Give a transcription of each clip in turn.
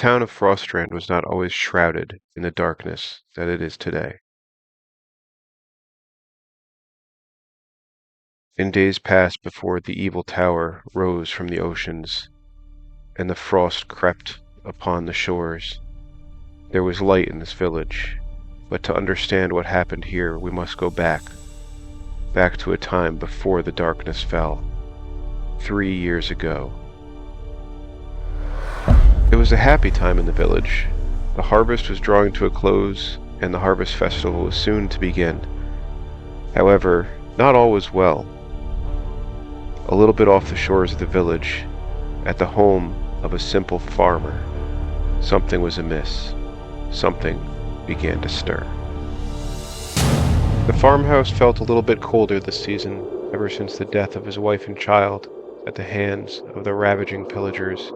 town of Frostrand was not always shrouded in the darkness that it is today. In days past before the evil tower rose from the oceans, and the frost crept upon the shores, there was light in this village, but to understand what happened here we must go back to a time before the darkness fell, 3 years ago. It was a happy time in the village. The harvest was drawing to a close, and the harvest festival was soon to begin. However, not all was well. A little bit off the shores of the village, at the home of a simple farmer, something was amiss. Something began to stir. The farmhouse felt a little bit colder this season, ever since the death of his wife and child at the hands of the ravaging pillagers.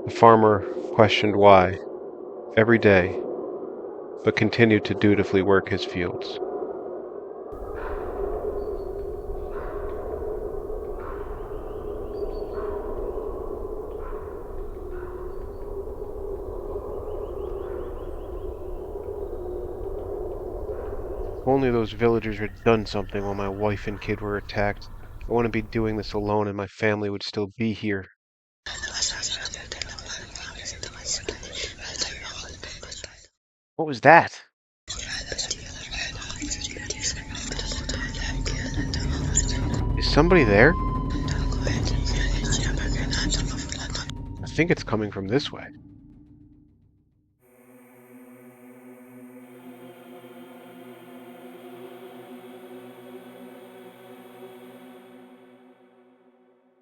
The farmer questioned why, every day, but continued to dutifully work his fields. If only those villagers had done something while my wife and kid were attacked. I wouldn't be doing this alone and my family would still be here. What was that? Is somebody there? I think it's coming from this way.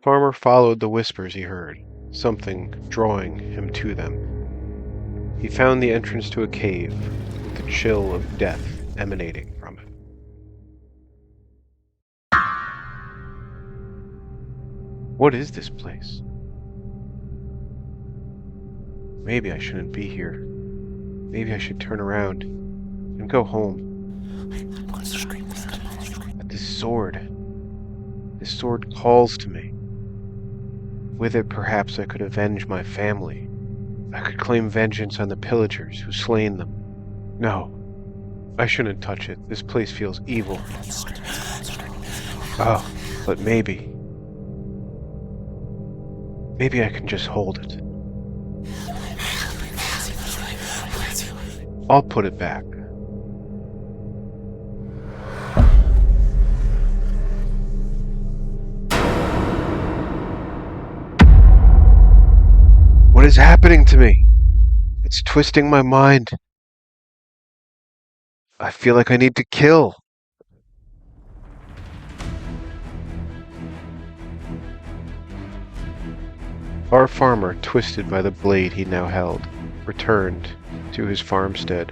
Farmer followed the whispers he heard, something drawing him to them. He found the entrance to a cave, with the chill of death emanating from it. What is this place? Maybe I shouldn't be here. Maybe I should turn around and go home. But this sword calls to me. With it, perhaps I could avenge my family. I could claim vengeance on the pillagers who slain them. No, I shouldn't touch it. This place feels evil. Oh, but maybe I can just hold it. I'll put it back. What is happening to me? It's twisting my mind. I feel like I need to kill. Our farmer, twisted by the blade he now held, returned to his farmstead.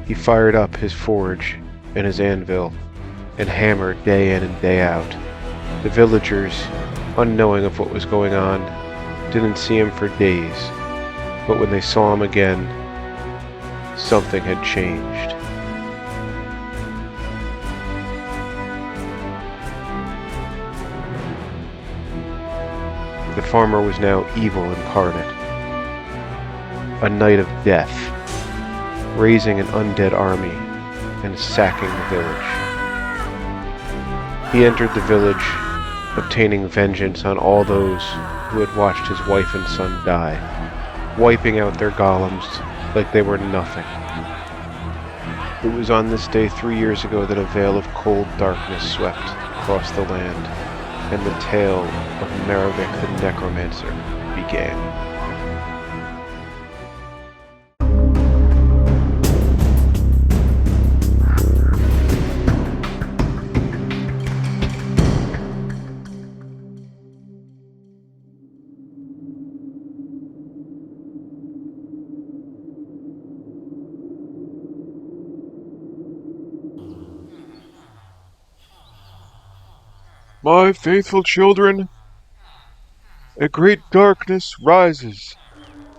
He fired up his forge and his anvil, and hammered day in and day out. The villagers, unknowing of what was going on, didn't see him for days, but when they saw him again, something had changed. The farmer was now evil incarnate, a knight of death, raising an undead army and sacking the village. He entered the village, obtaining vengeance on all those who had watched his wife and son die, wiping out their golems like they were nothing. It was on this day 3 years ago that a veil of cold darkness swept across the land, and the tale of Merovech the Necromancer began. My faithful children, a great darkness rises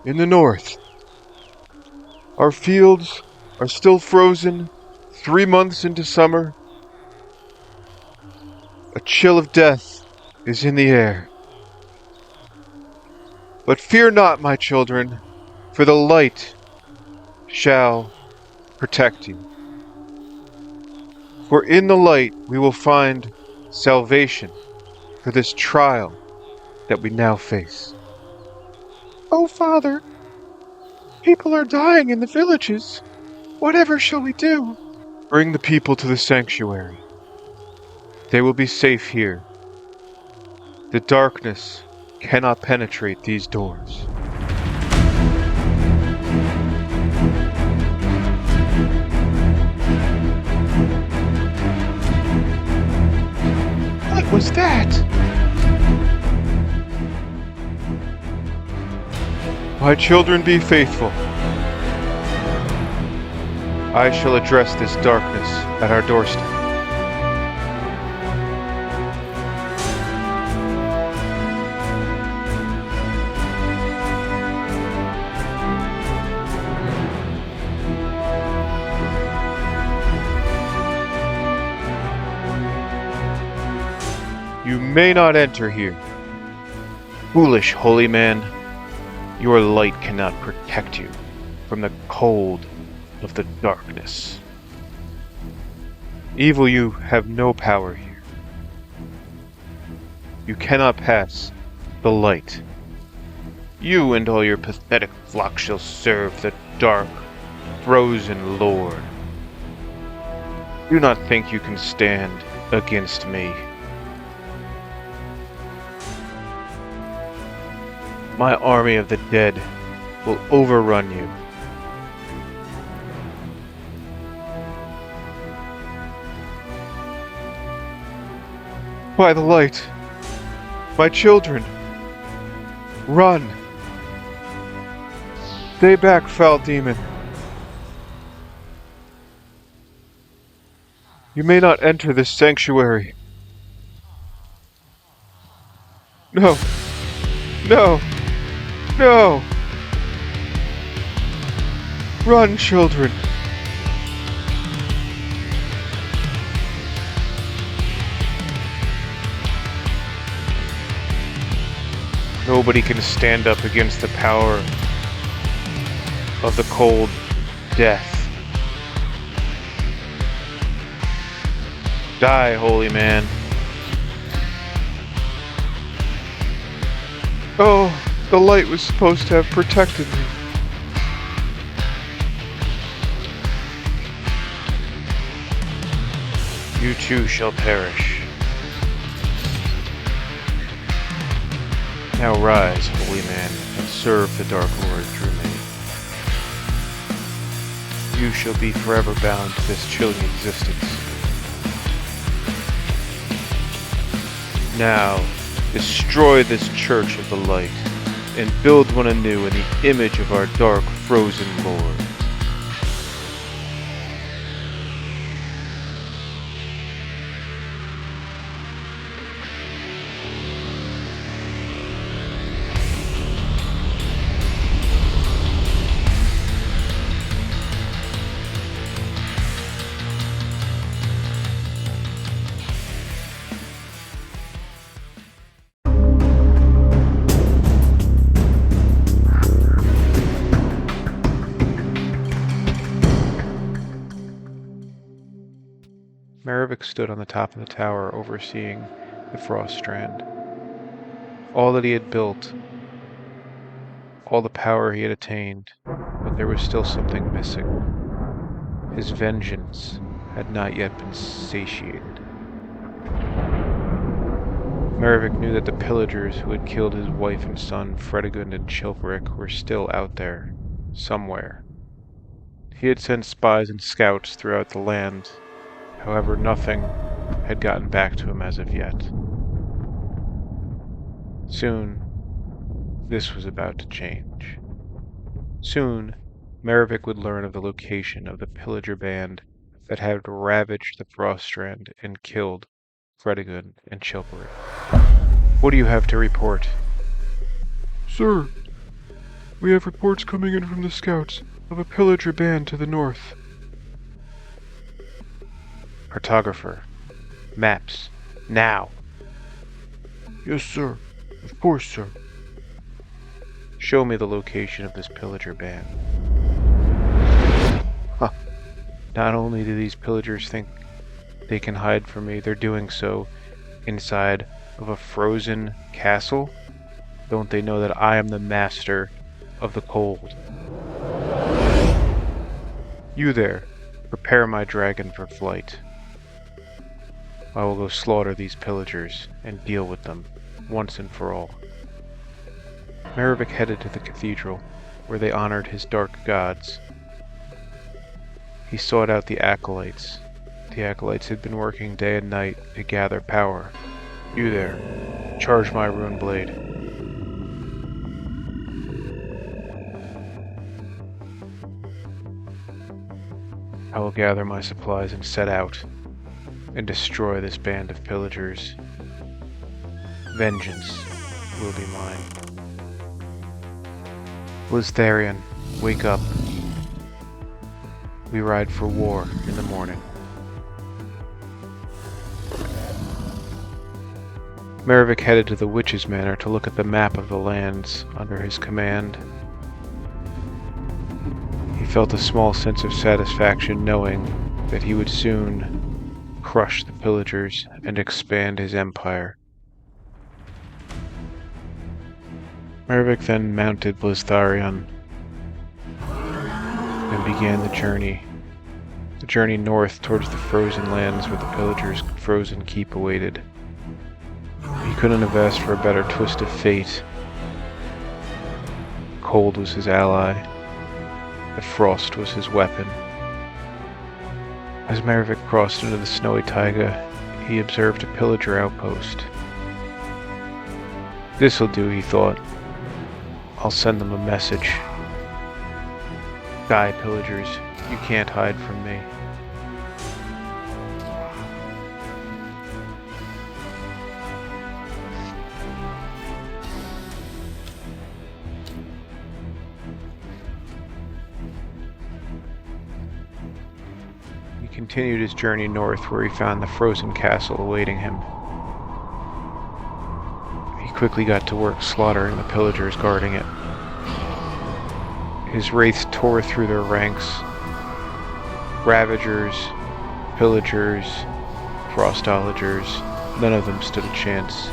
in the north. Our fields are still frozen 3 months into summer. A chill of death is in the air. But fear not, my children, for the light shall protect you. For in the light we will find salvation for this trial that we now face. Oh, Father, people are dying in the villages. Whatever shall we do? Bring the people to the sanctuary. They will be safe here. The darkness cannot penetrate these doors. What was that? My children, be faithful. I shall address this darkness at our doorstep. You may not enter here. Foolish holy man, your light cannot protect you from the cold of the darkness. Evil, you have no power here. You cannot pass the light. You and all your pathetic flock shall serve the dark, frozen Lord. Do not think you can stand against me. My army of the dead will overrun you. By the light, my children, run! Stay back, foul demon. You may not enter this sanctuary. No! No! No! Run, children! Nobody can stand up against the power of the cold death. Die, holy man. Oh, the light was supposed to have protected me. You too shall perish. Now rise, holy man, and serve the Dark Lord through me. You shall be forever bound to this chilling existence. Now, destroy this church of the light, and build one anew in the image of our dark, frozen Lord. Merovech stood on the top of the tower overseeing the frost strand. All that he had built, all the power he had attained, but there was still something missing. His vengeance had not yet been satiated. Merovech knew that the pillagers who had killed his wife and son, Fredegund and Chilperic, were still out there, somewhere. He had sent spies and scouts throughout the land. However, nothing had gotten back to him as of yet. Soon, this was about to change. Soon, Merovech would learn of the location of the pillager band that had ravaged the Froststrand and killed Fredegund and Chilperic. What do you have to report? Sir, we have reports coming in from the scouts of a pillager band to the north. Cartographer. Maps. Now. Yes, sir. Of course, sir. Show me the location of this pillager band. Huh. Not only do these pillagers think they can hide from me, they're doing so inside of a frozen castle. Don't they know that I am the master of the cold? You there, prepare my dragon for flight. I will go slaughter these pillagers and deal with them once and for all. Merovech headed to the cathedral, where they honored his dark gods. He sought out the acolytes. The acolytes had been working day and night to gather power. You there, charge my rune blade. I will gather my supplies and set out and destroy this band of pillagers. Vengeance will be mine. Lystharion, wake up. We ride for war in the morning. Merovech headed to the Witch's Manor to look at the map of the lands under his command. He felt a small sense of satisfaction knowing that he would soon crush the pillagers and expand his empire. Merovech then mounted Lystharion and began the journey north towards the frozen lands where the pillagers' frozen keep awaited. He couldn't have asked for a better twist of fate. Cold was his ally. The frost was his weapon. As Merovech crossed into the snowy taiga, he observed a pillager outpost. This'll do, he thought. I'll send them a message. Die, pillagers. You can't hide from me. He continued his journey north where he found the frozen castle awaiting him. He quickly got to work slaughtering the pillagers guarding it. His wraiths tore through their ranks. Ravagers, pillagers, frostologers, none of them stood a chance.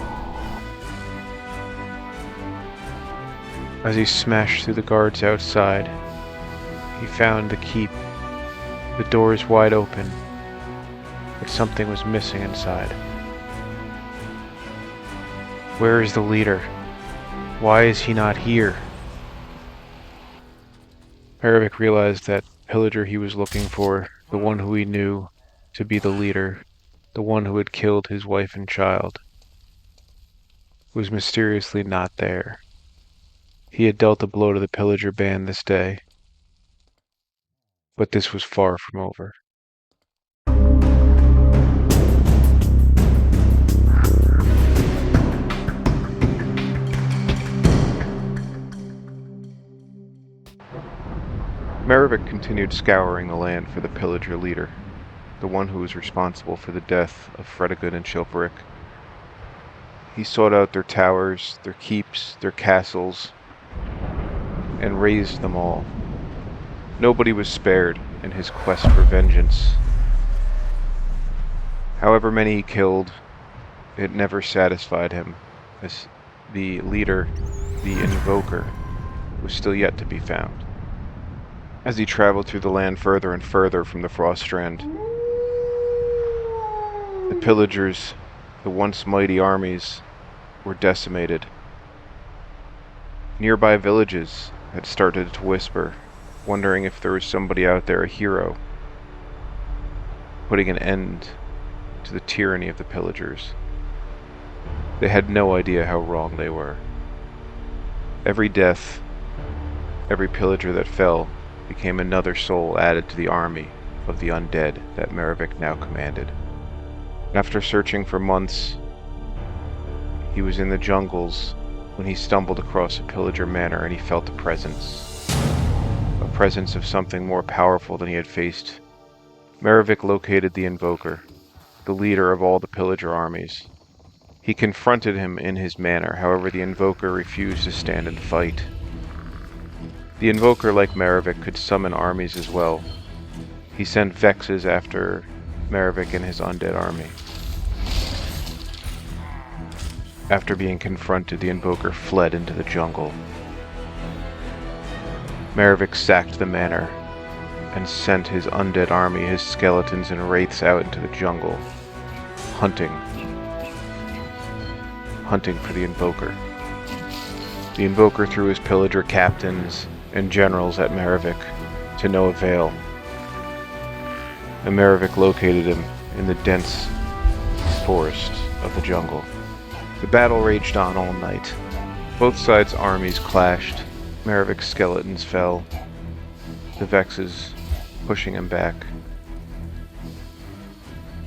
As he smashed through the guards outside, he found the keep. The doors wide open, but something was missing inside. Where is the leader? Why is he not here? Merovech realized that pillager he was looking for, the one who he knew to be the leader, the one who had killed his wife and child, was mysteriously not there. He had dealt a blow to the pillager band this day, but this was far from over. Merovech continued scouring the land for the pillager leader, the one who was responsible for the death of Fredegonde and Chilperic. He sought out their towers, their keeps, their castles, and razed them all. Nobody was spared in his quest for vengeance. However many he killed, it never satisfied him, as the leader, the Invoker, was still yet to be found. As he traveled through the land further and further from the Froststrand, the pillagers, the once mighty armies, were decimated. Nearby villages had started to whisper, wondering if there was somebody out there, a hero, putting an end to the tyranny of the pillagers. They had no idea how wrong they were. Every death, every pillager that fell, became another soul added to the army of the undead that Merovech now commanded. After searching for months, he was in the jungles when he stumbled across a pillager manor and he felt a presence of something more powerful than he had faced. Merovech located the Invoker, the leader of all the pillager armies. He confronted him in his manor, however the Invoker refused to stand and fight. The Invoker, like Merovech, could summon armies as well. He sent Vexes after Merovech and his undead army. After being confronted, the Invoker fled into the jungle. Merovech sacked the manor and sent his undead army, his skeletons and wraiths, out into the jungle, hunting for the Invoker. The Invoker threw his pillager captains and generals at Merovech, to no avail, and Merovech located him in the dense forest of the jungle. The battle raged on all night. Both sides' armies clashed. Merovech's skeletons fell, the Vexes pushing him back.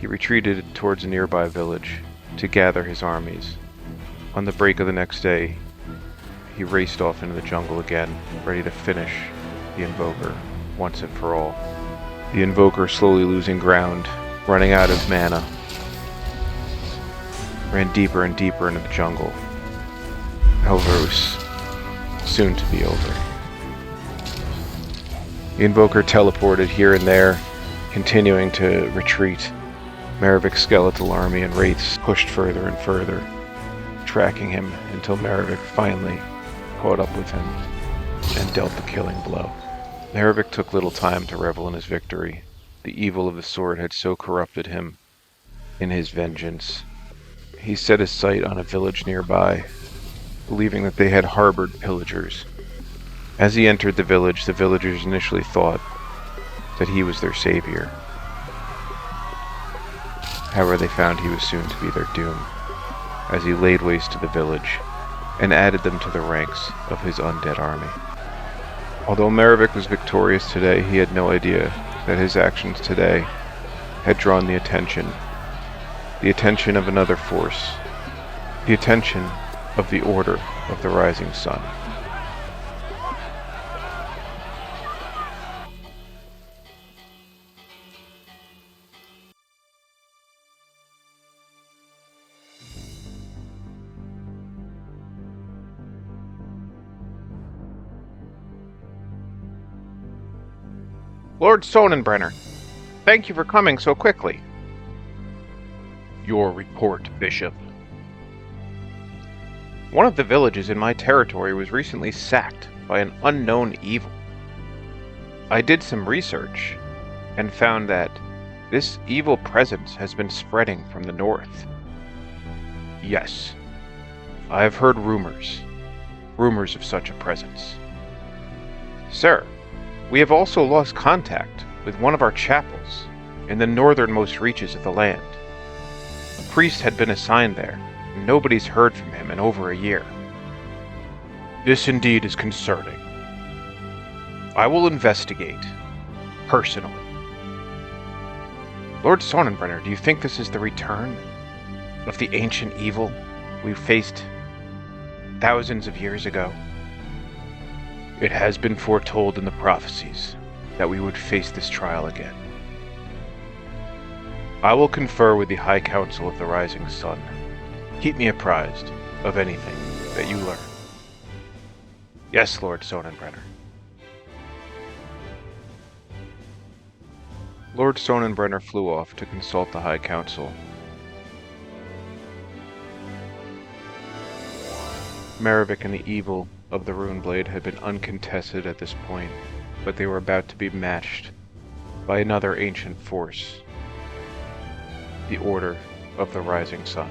He retreated towards a nearby village to gather his armies. On the break of the next day, he raced off into the jungle again, ready to finish the Invoker once and for all. The Invoker, slowly losing ground, running out of mana, ran deeper and deeper into the jungle. However, it was soon to be over. The Invoker teleported here and there, continuing to retreat. Merovech's skeletal army and wraiths pushed further and further, tracking him until Merovech finally caught up with him and dealt the killing blow. Merovech took little time to revel in his victory. The evil of the sword had so corrupted him in his vengeance. He set his sight on a village nearby, believing that they had harbored pillagers. As he entered the villagers initially thought that he was their savior. However, they found he was soon to be their doom, as he laid waste to the village and added them to the ranks of his undead army. Although Merovech was victorious today, he had no idea that his actions today had drawn the attention of another force, the attention of the Order of the Rising Sun. Lord Sonnenbrenner, thank you for coming so quickly. Your report, Bishop. One of the villages in my territory was recently sacked by an unknown evil. I did some research and found that this evil presence has been spreading from the north. Yes, I have heard rumors of such a presence. Sir, we have also lost contact with one of our chapels in the northernmost reaches of the land. A priest had been assigned there, and nobody's heard from him in over a year. This indeed is concerning. I will investigate, personally. Lord Sonnenbrenner, do you think this is the return of the ancient evil we faced thousands of years ago? It has been foretold in the prophecies that we would face this trial again. I will confer with the High Council of the Rising Sun. Keep me apprised of anything that you learn. Yes, Lord Sonnenbrenner. Lord Sonnenbrenner flew off to consult the High Council. Merovech and the evil of the Runeblade had been uncontested at this point, but they were about to be matched by another ancient force, the Order of the Rising Sun.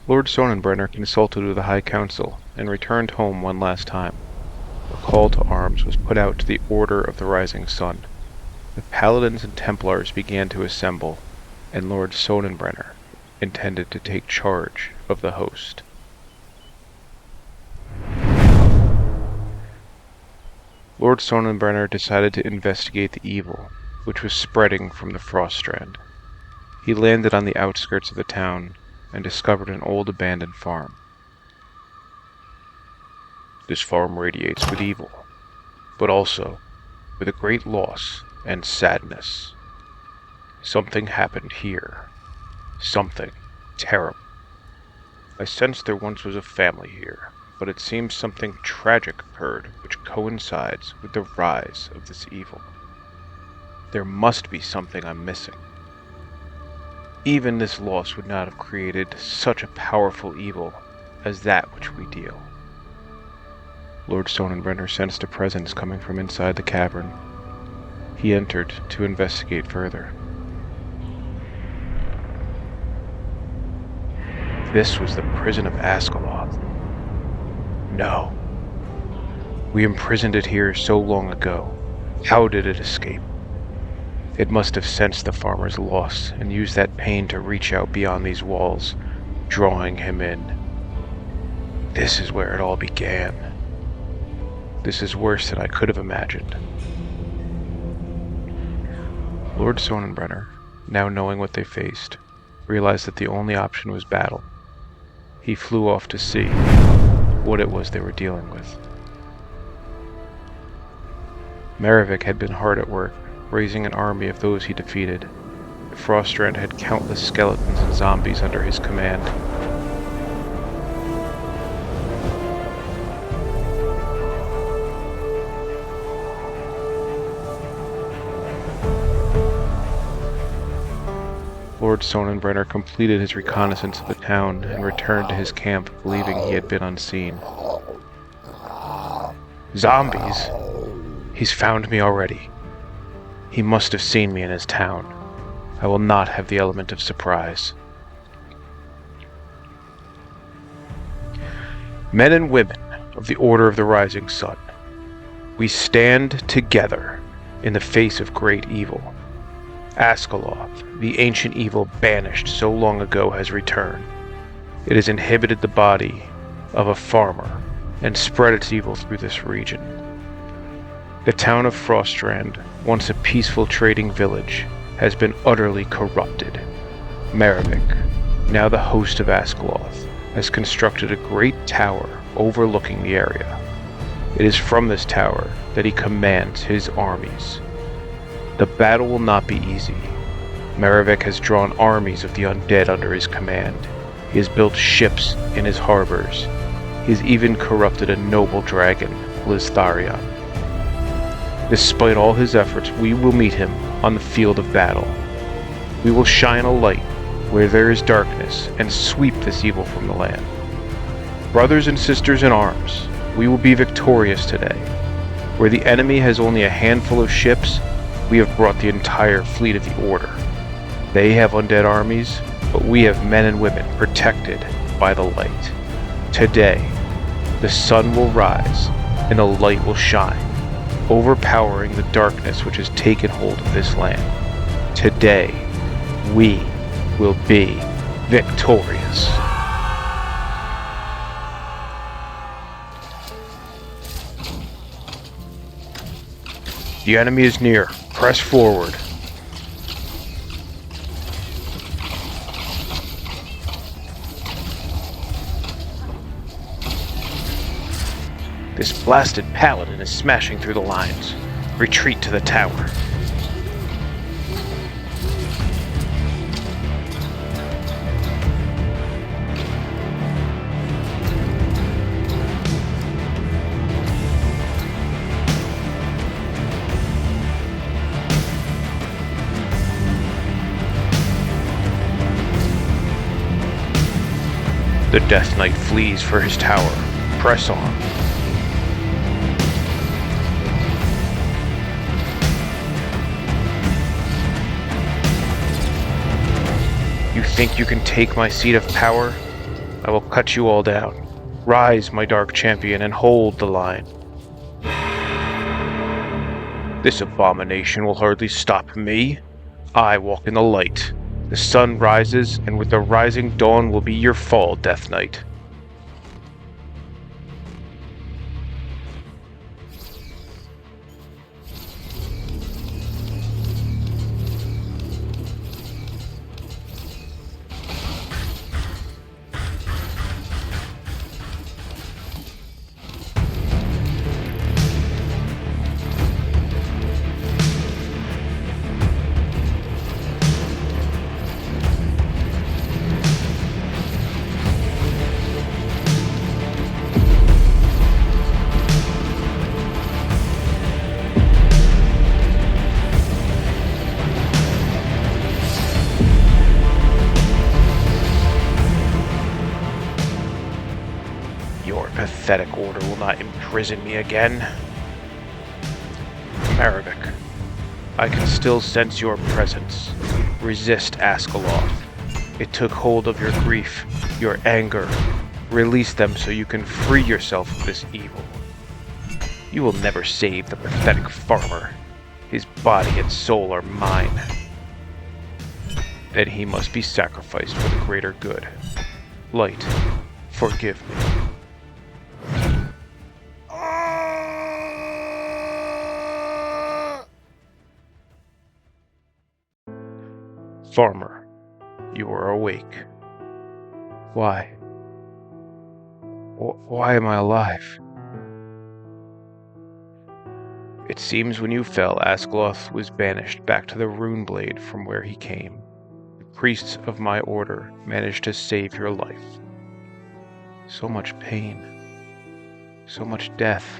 Lord Sonnenbrenner consulted with the High Council and returned home one last time. A call to arms was put out to the Order of the Rising Sun. The Paladins and Templars began to assemble, and Lord Sonnenbrenner intended to take charge of the host. Lord Sonnenbrenner decided to investigate the evil, which was spreading from the Froststrand. He landed on the outskirts of the town and discovered an old abandoned farm. This farm radiates with evil, but also with a great loss and sadness. Something happened here. Something terrible. I sensed there once was a family here, but it seems something tragic occurred which coincides with the rise of this evil. There must be something I'm missing. Even this loss would not have created such a powerful evil as that which we deal. Lord Sonnenbrenner sensed a presence coming from inside the cavern. He entered to investigate further. This was the prison of Askeladd. No. We imprisoned it here so long ago. How did it escape? It must have sensed the farmer's loss and used that pain to reach out beyond these walls, drawing him in. This is where it all began. This is worse than I could have imagined. Lord Sonnenbrenner, now knowing what they faced, realized that the only option was battle. He flew off to see what it was they were dealing with. Merovech had been hard at work, raising an army of those he defeated. Frostrand had countless skeletons and zombies under his command. Lord Sonnenbrenner completed his reconnaissance of the town and returned to his camp, believing he had been unseen. Zombies! He's found me already. He must have seen me in his town. I will not have the element of surprise. Men and women of the Order of the Rising Sun, we stand together in the face of great evil. Askeladd, the ancient evil banished so long ago, has returned. It has inhibited the body of a farmer and spread its evil through this region. The town of Frostrand, once a peaceful trading village, has been utterly corrupted. Merovech, now the host of Askeladd, has constructed a great tower overlooking the area. It is from this tower that he commands his armies. The battle will not be easy. Merovech has drawn armies of the undead under his command. He has built ships in his harbors. He has even corrupted a noble dragon, Liztharion. Despite all his efforts, we will meet him on the field of battle. We will shine a light where there is darkness and sweep this evil from the land. Brothers and sisters in arms, we will be victorious today. Where the enemy has only a handful of ships, we have brought the entire fleet of the Order. They have undead armies, but we have men and women protected by the light. Today, the sun will rise and the light will shine, overpowering the darkness which has taken hold of this land. Today, we will be victorious. The enemy is near. Press forward. This blasted paladin is smashing through the lines. Retreat to the tower. The Death Knight flees for his tower. Press on. You think you can take my seat of power? I will cut you all down. Rise, my dark champion, and hold the line. This abomination will hardly stop me. I walk in the light. The sun rises, and with the rising dawn will be your fall, Death Knight. Your pathetic order will not imprison me again. Merovech, I can still sense your presence. Resist Askaloth. It took hold of your grief, your anger. Release them so you can free yourself of this evil. You will never save the pathetic farmer. His body and soul are mine. Then he must be sacrificed for the greater good. Light, forgive me. Farmer, you are awake. Why? Why am I alive? It seems when you fell, Askaloth was banished back to the rune blade from where he came. The priests of my order managed to save your life. So much pain. So much death.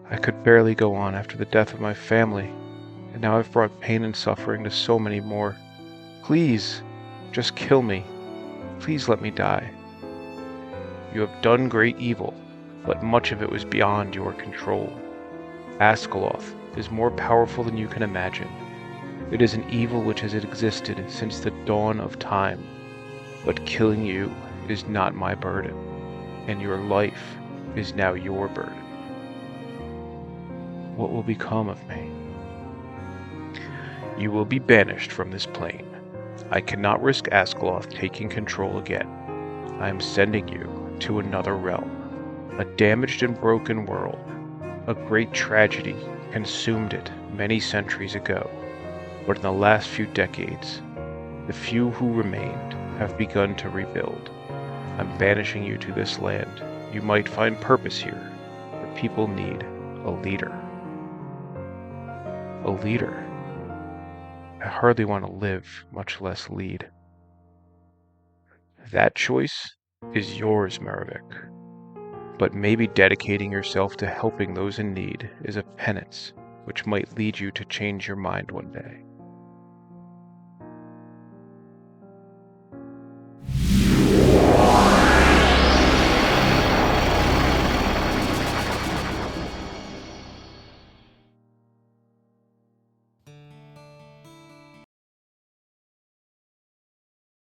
I could barely go on after the death of my family, and now I've brought pain and suffering to so many more. Please, just kill me. Please let me die. You have done great evil, but much of it was beyond your control. Askaloth is more powerful than you can imagine. It is an evil which has existed since the dawn of time, but killing you is not my burden, and your life is now your burden. What will become of me? You will be banished from this plane. I cannot risk Askaloth taking control again. I am sending you to another realm, a damaged and broken world. A great tragedy consumed it many centuries ago, but in the last few decades, the few who remained have begun to rebuild. I'm banishing you to this land. You might find purpose here, but people need a leader. A leader? I hardly want to live, much less lead. That choice is yours, Merovech. But maybe dedicating yourself to helping those in need is a penance which might lead you to change your mind one day.